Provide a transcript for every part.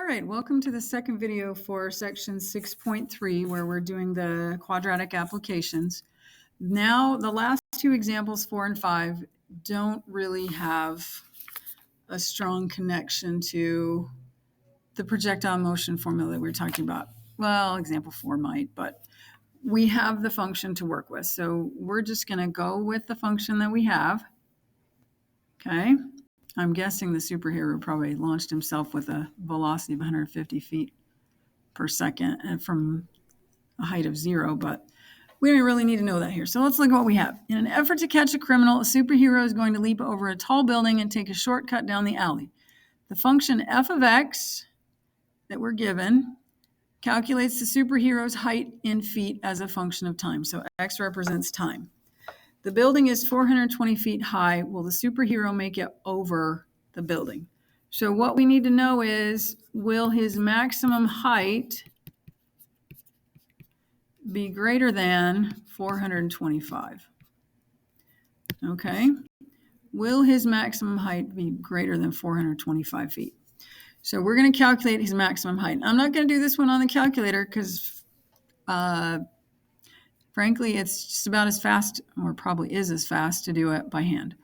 right, welcome to the second video for section 6.3 where we're doing the quadratic applications. Now the last two examples, 4 and 5, don't really have a strong connection to the projectile motion formula that we were talking about. Well, example 4 might, but we have the function to work with. So we're just going to go with the function that we have. Okay. I'm guessing the superhero probably launched himself with a velocity of 150 feet per second and from a height of 0, but we don't really need to know that here. So let's look at what we have. In an effort to catch a criminal, a superhero is going to leap over a tall building and take a shortcut down the alley. The function f of x that we're given calculates the superhero's height in feet as a function of time. So x represents time. The building is 420 feet high. Will the superhero make it over the building? So what we need to know is, will his maximum height be greater than 425? Okay. Will his maximum height be greater than 425 feet? So we're going to calculate his maximum height. I'm not going to do this one on the calculator because frankly, it's just about as fast, or probably is as fast, to do it by hand.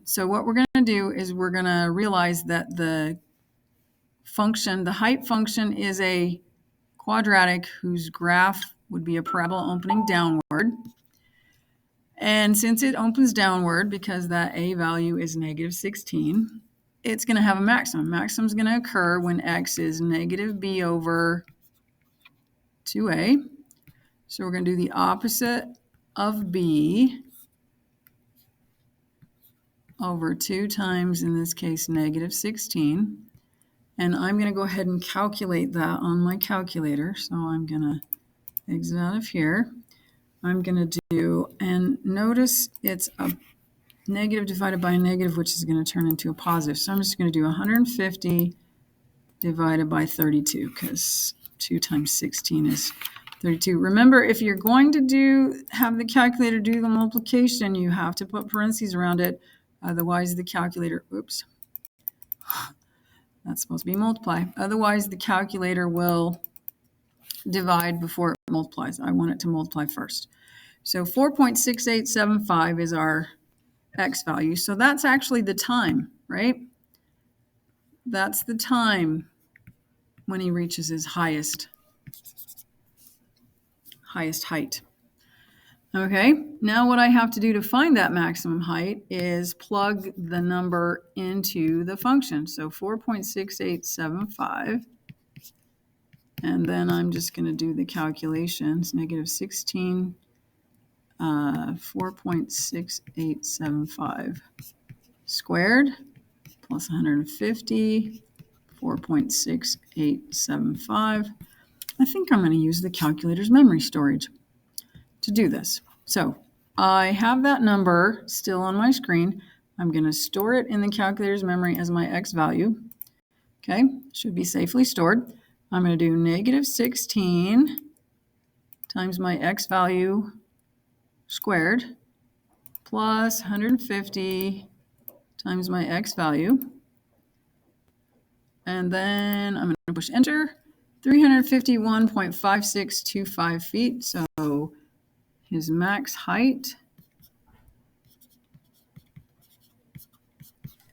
So what we're going to do is we're going to realize that the function, the height function, is a quadratic whose graph would be a parabola opening downward. And since it opens downward, because that a value is negative 16, it's going to have a maximum. Maximum is going to occur when x is negative b over 2a. So we're going to do the opposite of b over 2 times, in this case, negative 16. And I'm going to go ahead and calculate that on my calculator. So I'm going to exit out of here. I'm going to do, and notice it's a negative divided by a negative, which is going to turn into a positive. So I'm just going to do 150 divided by 32, because 2 times 16 is 32. Remember, if you're going to have the calculator do the multiplication, you have to put parentheses around it. Otherwise, the calculator, oops, that's supposed to be multiply. Otherwise, the calculator will divide before it multiplies. I want it to multiply first. So 4.6875 is our x value. So that's actually the time, right? That's the time when he reaches his highest height. Okay, now what I have to do to find that maximum height is plug the number into the function. So 4.6875, and then I'm just going to do the calculations. Negative 16, 4.6875 squared plus 150, 4.6875. I think I'm going to use the calculator's memory storage to do this. So I have that number still on my screen. I'm going to store it in the calculator's memory as my x value. Okay, should be safely stored. I'm going to do negative 16 times my x value squared plus 150 times my x value. And then I'm going to push enter. 351.5625 feet. So his max height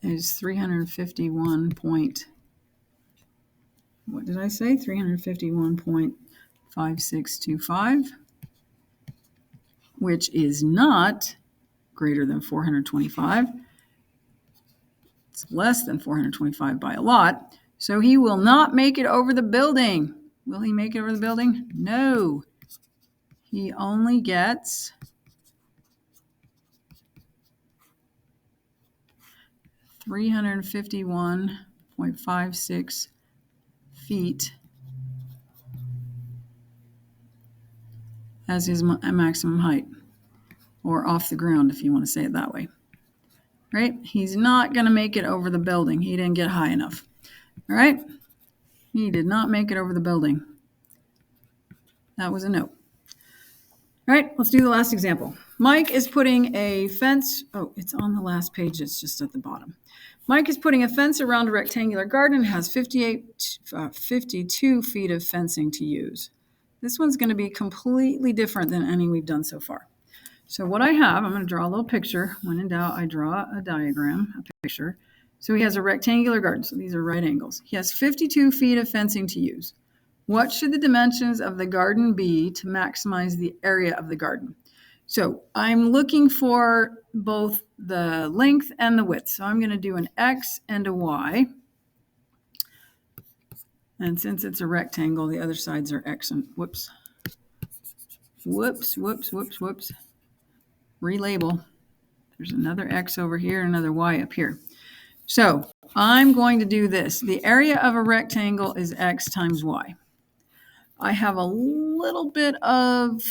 is 351 point, what did I say? 351.5625, which is not greater than 425. It's less than 425 by a lot. So he will not make it over the building. Will he make it over the building? No. He only gets 351.56 feet as his maximum height, or off the ground if you want to say it that way. Right? He's not going to make it over the building. He didn't get high enough. All right? He did not make it over the building. That was a no. All right, let's do the last example. Mike is putting a fence. Oh, it's on the last page. It's just at the bottom. Mike is putting a fence around a rectangular garden and has 52 feet of fencing to use. This one's going to be completely different than any we've done so far. So what I have, I'm going to draw a little picture. When in doubt, I draw a diagram, a picture. So he has a rectangular garden. So these are right angles. He has 52 feet of fencing to use. What should the dimensions of the garden be to maximize the area of the garden? So I'm looking for both the length and the width. So I'm going to do an X and a Y. And since it's a rectangle, the other sides are X and whoops. Relabel. There's another X over here, another Y up here. So I'm going to do this. The area of a rectangle is X times Y. I have a little bit of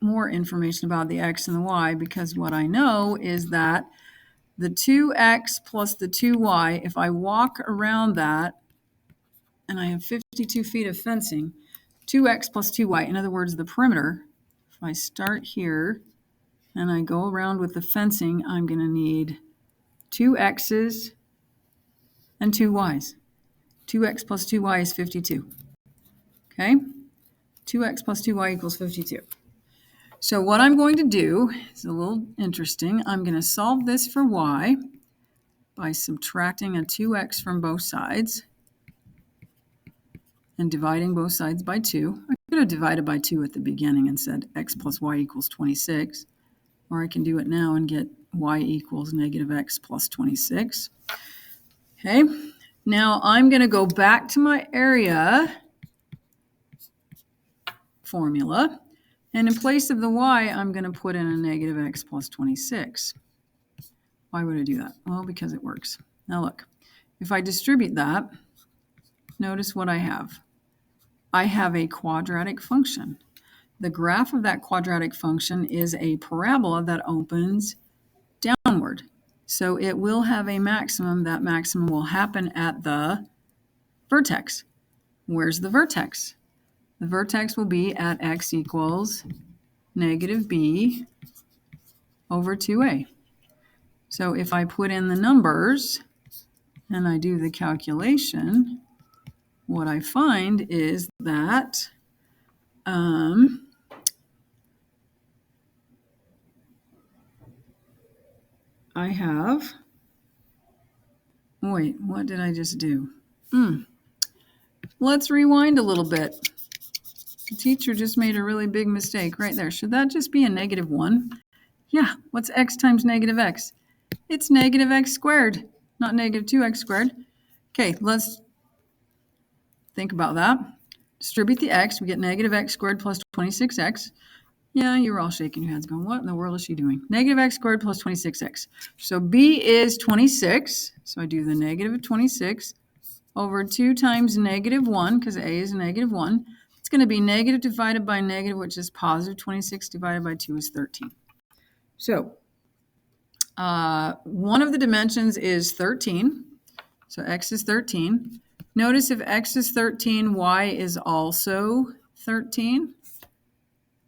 more information about the X and the Y, because what I know is that the 2X plus the 2Y, if I walk around that and I have 52 feet of fencing, 2X plus 2Y, in other words, the perimeter, if I start here and I go around with the fencing, I'm going to need 2 X's and 2 Y's. 2X plus 2Y is 52. Okay? 2X plus 2Y equals 52. So what I'm going to do is a little interesting. I'm going to solve this for Y by subtracting a 2X from both sides and dividing both sides by 2. I could have divided by 2 at the beginning and said X plus Y equals 26. Or I can do it now and get Y equals negative X plus 26. Okay, now I'm going to go back to my area formula. And in place of the Y, I'm going to put in a negative X plus 26. Why would I do that? Well, because it works. Now look, if I distribute that, notice what I have. I have a quadratic function. The graph of that quadratic function is a parabola that opens downward. So it will have a maximum. That maximum will happen at the vertex. Where's the vertex? The vertex will be at x equals negative b over 2a. So if I put in the numbers and I do the calculation, what I find is that I have, wait, what did I just do? Let's rewind a little bit. The teacher just made a really big mistake right there. Should that just be a negative 1? Yeah, what's x times negative x? It's negative x squared, not negative 2x squared. Okay, let's think about that. Distribute the x, we get negative x squared plus 26x. Yeah, you were all shaking your heads going, what in the world is she doing? Negative x squared plus 26x. So b is 26, so I do the negative 26 over 2 times negative 1, because a is negative 1. It's going to be negative divided by negative, which is positive. 26 divided by 2 is 13. So one of the dimensions is 13. So x is 13. Notice if x is 13, y is also 13,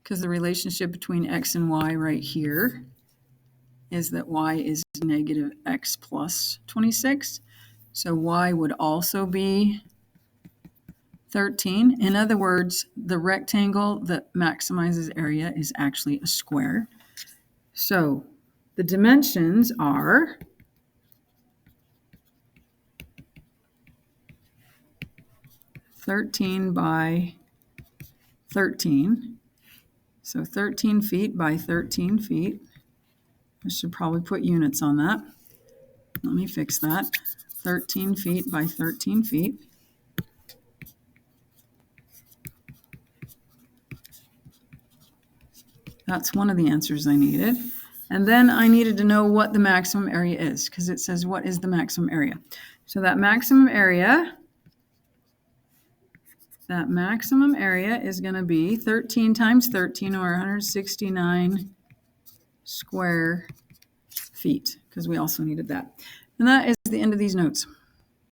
because the relationship between x and y right here is that y is negative x plus 26. So y would also be 13. In other words, the rectangle that maximizes area is actually a square. So the dimensions are 13 by 13. So 13 feet by 13 feet. I should probably put units on that. Let me fix that. 13 feet by 13 feet. That's one of the answers I needed. And then I needed to know what the maximum area is, because it says what is the maximum area. So that maximum area is going to be 13 times 13, or 169 square feet, because we also needed that. And that is the end of these notes.